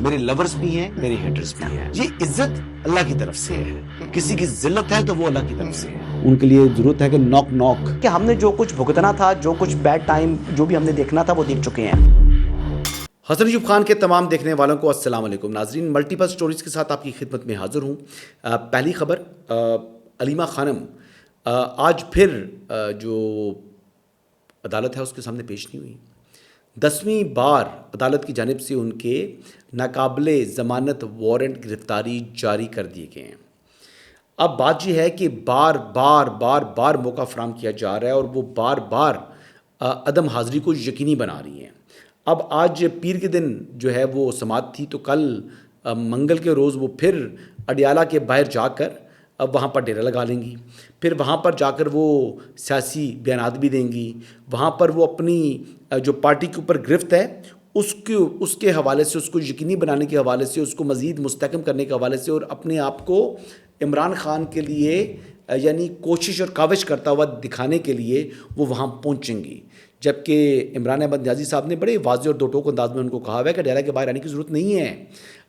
میرے لورز بھی ہیں، میرے ہیٹرز بھی ہیں. یہ عزت اللہ کی طرف سے ہے. کسی کی ذلت ہے تو وہ اللہ کی طرف سے ہے. ان کے لیے ضرورت ہے کہ نوک نوک کہ ہم نے جو کچھ بھگتنا تھا، جو کچھ بیڈ ٹائم جو بھی ہم نے دیکھنا تھا وہ دیکھ چکے ہیں. حسن ایوب خان کے تمام دیکھنے والوں کو السلام علیکم. ناظرین، ملٹیپل سٹوریز کے ساتھ آپ کی خدمت میں حاضر ہوں. پہلی خبر، علیمہ خانم آج پھر جو عدالت ہے اس کے سامنے پیش نہیں ہوئی. 10ویں بار عدالت کی جانب سے ان کے ناقابل ضمانت وارنٹ گرفتاری جاری کر دیے گئے ہیں. اب بات یہ ہے کہ بار بار موقع فراہم کیا جا رہا ہے اور وہ بار بار عدم حاضری کو یقینی بنا رہی ہیں. اب آج پیر کے دن جو ہے وہ سماعت تھی، تو کل منگل کے روز وہ پھر اڈیالہ کے باہر جا کر اب وہاں پر ڈیرا لگا لیں گی. پھر وہاں پر جا کر وہ سیاسی بیانات بھی دیں گی. وہاں پر وہ اپنی جو پارٹی کے اوپر گرفت ہے اس کے حوالے سے، اس کو یقینی بنانے کے حوالے سے، اس کو مزید مستحکم کرنے کے حوالے سے اور اپنے آپ کو عمران خان کے لیے یعنی کوشش اور کاوش کرتا ہوا دکھانے کے لیے وہ وہاں پہنچیں گی. جبکہ عمران احمد نیازی صاحب نے بڑے واضح اور دو ٹوک انداز میں ان کو کہا ہوا ہے کہ اڈیالہ کے باہر آنے کی ضرورت نہیں ہے.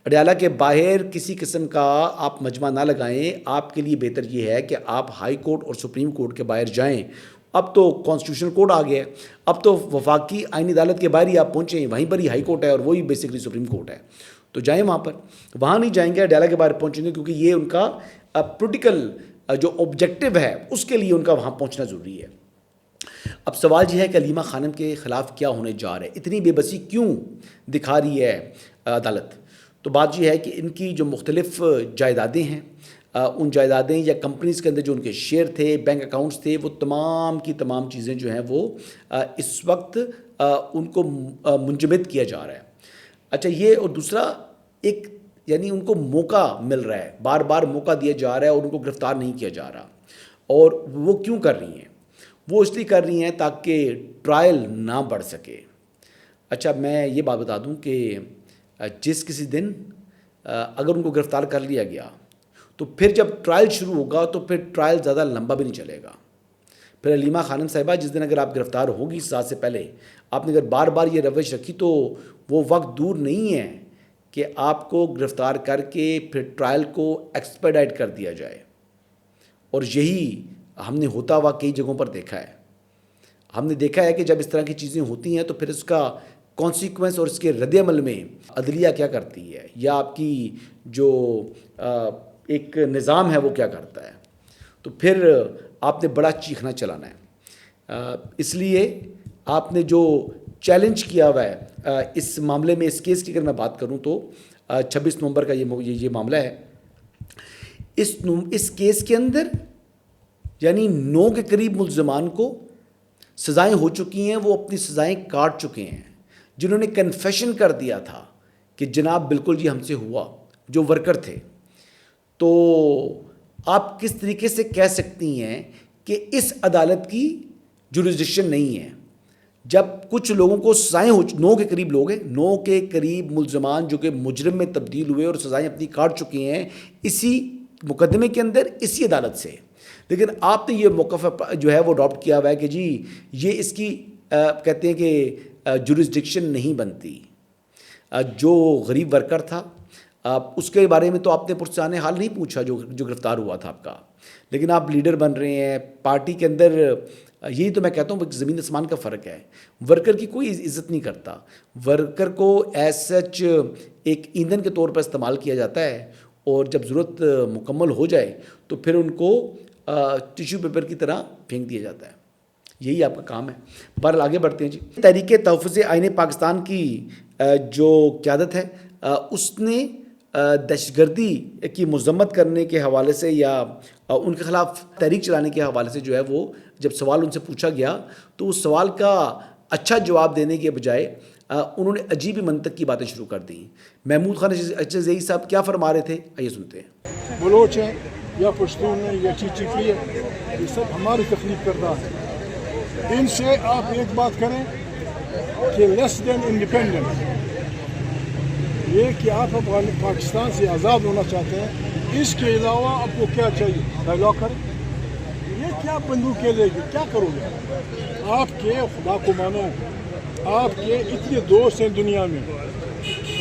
اڈیالہ کے باہر کسی قسم کا آپ مجمع نہ لگائیں. آپ کے لیے بہتر یہ ہے کہ آپ ہائی کورٹ اور سپریم کورٹ کے باہر جائیں. اب تو کانسٹیٹیوشنل کورٹ آ گیا ہے، اب تو وفاقی آئینی عدالت کے باہر ہی آپ پہنچیں، وہیں پر ہی ہائی کورٹ ہے اور وہی بیسکلی سپریم کورٹ ہے. تو جائیں وہاں پر، وہاں نہیں جائیں گے، اڈیالہ کے باہر پہنچیں گے، کیونکہ یہ ان کا پولیٹیکل جو آبجیکٹو ہے اس کے لیے ان کا وہاں پہنچنا ضروری ہے. اب سوال یہ ہے کہ علیمہ خانم کے خلاف کیا ہونے جا رہا ہے، اتنی بے بسی کیوں دکھا رہی ہے عدالت؟ تو بات یہ ہے کہ ان کی جو مختلف جائیدادیں ہیں، ان جائیدادیں یا کمپنیز کے اندر جو ان کے شیئر تھے، بینک اکاؤنٹس تھے، وہ تمام کی تمام چیزیں جو ہیں وہ اس وقت ان کو منجمد کیا جا رہا ہے. اچھا، یہ اور دوسرا ایک یعنی ان کو موقع مل رہا ہے، بار بار موقع دیا جا رہا ہے اور ان کو گرفتار نہیں کیا جا رہا. اور وہ کیوں کر رہی ہیں؟ وہ اس لیے کر رہی ہیں تاکہ ٹرائل نہ بڑھ سکے. اچھا، میں یہ بات بتا دوں کہ جس کسی دن اگر ان کو گرفتار کر لیا گیا تو پھر جب ٹرائل شروع ہوگا تو پھر ٹرائل زیادہ لمبا بھی نہیں چلے گا. پھر علیمہ خانم صاحبہ جس دن اگر آپ گرفتار ہوگی سزا سے پہلے، آپ نے اگر بار بار یہ روش رکھی تو وہ وقت دور نہیں ہے کہ آپ کو گرفتار کر کے پھر ٹرائل کو ایکسپیڈائٹ کر دیا جائے. اور یہی ہم نے ہوتا ہوا کئی جگہوں پر دیکھا ہے. ہم نے دیکھا ہے کہ جب اس طرح کی چیزیں ہوتی ہیں تو پھر اس کا کانسیکوینس اور اس کے رد عمل میں عدلیہ کیا کرتی ہے یا آپ کی جو ایک نظام ہے وہ کیا کرتا ہے. تو پھر آپ نے بڑا چیخنا چلانا ہے. اس لیے آپ نے جو چیلنج کیا ہوا ہے اس معاملے میں، اس کیس کی اگر میں بات کروں تو 26 نومبر کا یہ معاملہ ہے. اس کیس کے اندر یعنی 9 کے قریب ملزمان کو سزائیں ہو چکی ہیں، وہ اپنی سزائیں کاٹ چکے ہیں. جنہوں نے کنفیشن کر دیا تھا کہ جناب بالکل یہ ہم سے ہوا، جو ورکر تھے، تو آپ کس طریقے سے کہہ سکتی ہیں کہ اس عدالت کی جورسڈکشن نہیں ہے جب کچھ لوگوں کو سزائیں 9 کے قریب لوگ ہیں، 9 کے قریب ملزمان جو کہ مجرم میں تبدیل ہوئے اور سزائیں اپنی کاٹ چکے ہیں اسی مقدمے کے اندر، اسی عدالت سے. لیکن آپ نے یہ موقف جو ہے وہ اڈاپٹ کیا ہوا ہے کہ جی یہ اس کی کہتے ہیں کہ جورسڈکشن نہیں بنتی. جو غریب ورکر تھا اس کے بارے میں تو آپ نے پرسان حال نہیں پوچھا جو گرفتار ہوا تھا آپ کا. لیکن آپ لیڈر بن رہے ہیں پارٹی کے اندر. یہی تو میں کہتا ہوں زمین آسمان کا فرق ہے. ورکر کی کوئی عزت نہیں کرتا. ورکر کو ایز سچ ایک ایندھن کے طور پر استعمال کیا جاتا ہے اور جب ضرورت مکمل ہو جائے تو پھر ان کو ٹیشو پیپر کی طرح پھینک دیا جاتا ہے. یہی آپ کا کام ہے. بہرحال آگے بڑھتے ہیں جی. تحریک تحفظ آئین پاکستان کی جو قیادت ہے اس نے دہشت گردی کی مذمت کرنے کے حوالے سے یا ان کے خلاف تحریک چلانے کے حوالے سے جو ہے وہ جب سوال ان سے پوچھا گیا تو اس سوال کا اچھا جواب دینے کے بجائے انہوں نے عجیب ہی منطق کی باتیں شروع کر دیں. محمود خان اچھزئی صاحب کیا فرما رہے تھے، آئیے سنتے ہیں. بلوچ ہیں یا پشتون ہیں یا چیچی ہے، یہ سب ہماری تکلیف کر رہا ہے. ان سے آپ ایک بات کریں کہ لیس دین انڈیپینڈنٹ، یہ کہ آپ پاکستان سے آزاد ہونا چاہتے ہیں، اس کے علاوہ آپ کو کیا چاہیے؟ ڈائلاگ کریں. یہ کیا بندوقیں لے گی، کیا کرو گے؟ آپ کے خدا کو مانو، آپ کے اتنے دوست ہیں دنیا میں،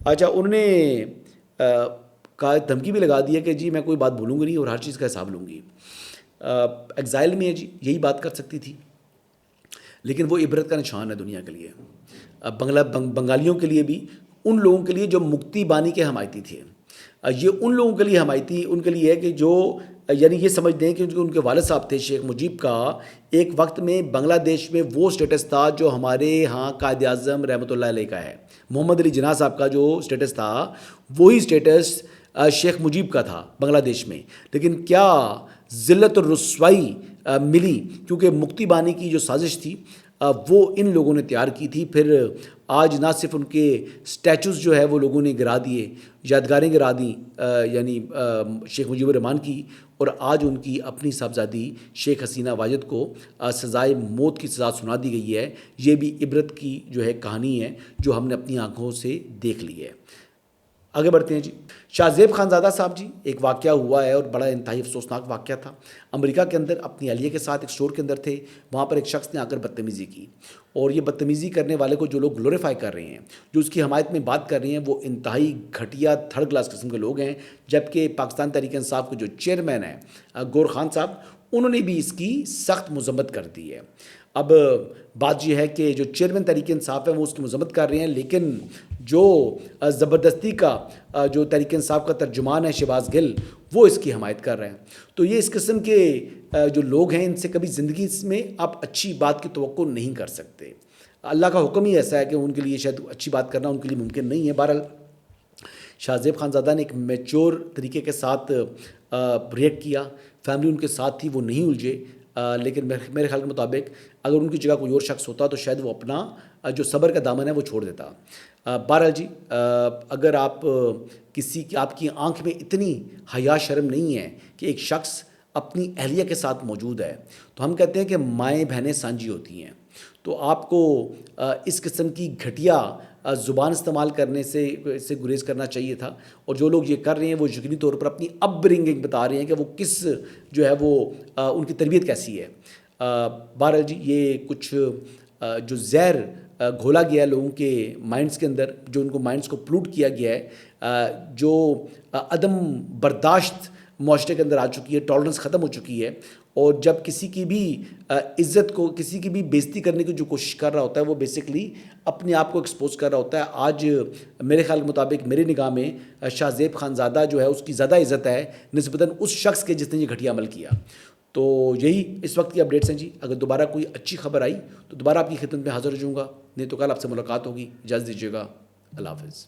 اچھا انہوں نے کہا دھمکی بھی لگا دی ہے کہ جی میں کوئی بات بھولوں گی نہیں اور ہر چیز کا حساب لوں گی. ایگزائل میں ہے جی, یہی بات کر سکتی تھی, لیکن وہ عبرت کا نشان ہے دنیا کے لیے, بنگالیوں کے لیے بھی, ان لوگوں کے لیے جو مکتی بانی کے حمایتی تھے. یہ ان لوگوں کے لیے حمایتی ان کے لیے ہے کہ جو یعنی یہ سمجھ دیں کہ ان کے والد صاحب تھے شیخ مجیب کا, ایک وقت میں بنگلہ دیش میں وہ سٹیٹس تھا جو ہمارے ہاں قائد اعظم رحمۃ اللہ علیہ کا ہے. محمد علی جناح صاحب کا جو سٹیٹس تھا وہی سٹیٹس شیخ مجیب کا تھا بنگلہ دیش میں. لیکن کیا ذلت اور رسوائی ملی, کیونکہ مکتی بانی کی جو سازش تھی وہ ان لوگوں نے تیار کی تھی. پھر آج نہ صرف ان کے سٹیچوز جو ہے وہ لوگوں نے گرا دیے, یادگاریں گرا دیں یعنی شیخ مجیب الرحمان کی, اور آج ان کی اپنی صاحبزادی شیخ حسینہ واجد کو سزائے موت کی سزا سنا دی گئی ہے. یہ بھی عبرت کی جو ہے کہانی ہے جو ہم نے اپنی آنکھوں سے دیکھ لی ہے. آگے بڑھتے ہیں جی. شاہ زیب خانزادہ صاحب جی, ایک واقعہ ہوا ہے اور بڑا انتہائی افسوسناک واقعہ تھا. امریکہ کے اندر اپنی اہلیہ کے ساتھ ایک اسٹور کے اندر تھے, وہاں پر ایک شخص نے آ کر بدتمیزی کی, اور یہ بدتمیزی کرنے والے کو جو لوگ گلوریفائی کر رہے ہیں, جو اس کی حمایت میں بات کر رہے ہیں, وہ انتہائی گھٹیا تھرڈ کلاس قسم کے لوگ ہیں. جبکہ پاکستان تحریک انصاف کے جو چیئرمین ہیں گور خان صاحب, انہوں نے بھی اس کی سخت مذمت کر دی ہے. اب بات یہ ہے کہ جو چیئرمین تحریک انصاف ہے وہ اس کی مذمت کر رہے ہیں, لیکن جو زبردستی کا جو تحریک انصاف کا ترجمان ہے شہباز گل, وہ اس کی حمایت کر رہے ہیں. تو یہ اس قسم کے جو لوگ ہیں ان سے کبھی زندگی میں آپ اچھی بات کی توقع نہیں کر سکتے. اللہ کا حکم ہی ایسا ہے کہ ان کے لیے شاید اچھی بات کرنا ان کے لیے ممکن نہیں ہے. بہرحال شاہ زیب خانزادہ نے ایک میچور طریقے کے ساتھ ریئیکٹ کیا, فیملی ان کے ساتھ تھی, وہ نہیں الجھے. لیکن میرے خیال کے مطابق اگر ان کی جگہ کوئی اور شخص ہوتا تو شاید وہ اپنا جو صبر کا دامن ہے وہ چھوڑ دیتا. بہرحال جی, اگر آپ آپ کی آنکھ میں اتنی حیا شرم نہیں ہے کہ ایک شخص اپنی اہلیہ کے ساتھ موجود ہے, تو ہم کہتے ہیں کہ مائیں بہنیں سانجی ہوتی ہیں. تو آپ کو اس قسم کی گھٹیا زبان استعمال کرنے سے گریز کرنا چاہیے تھا. اور جو لوگ یہ کر رہے ہیں وہ یقینی طور پر اپنی اپ برنگنگ بتا رہے ہیں کہ وہ کس جو ہے وہ ان کی تربیت کیسی ہے. بہرحال جی, یہ کچھ جو زہر گھولا گیا ہے لوگوں کے مائنڈز کے اندر, جو ان کو مائنڈز کو پلوٹ کیا گیا ہے, جو عدم برداشت معاشرے کے اندر آ چکی ہے, ٹالرنس ختم ہو چکی ہے. اور جب کسی کی بھی عزت کو, کسی کی بھی بےزتی کرنے کی جو کوشش کر رہا ہوتا ہے, وہ بیسکلی اپنے آپ کو ایکسپوز کر رہا ہوتا ہے. آج میرے خیال کے مطابق, میری نگاہ میں, شاہ زیب خانزادہ جو ہے اس کی زیادہ عزت ہے نسبتاً اس شخص کے جس نے یہ گھٹیا عمل کیا. تو یہی اس وقت کی اپڈیٹس ہیں جی. اگر دوبارہ کوئی اچھی خبر آئی تو دوبارہ آپ کی خدمت میں حاضر ہو جاؤں گا, نہیں تو کل آپ سے ملاقات ہوگی. اجازت دیجیے گا. اللہ حافظ.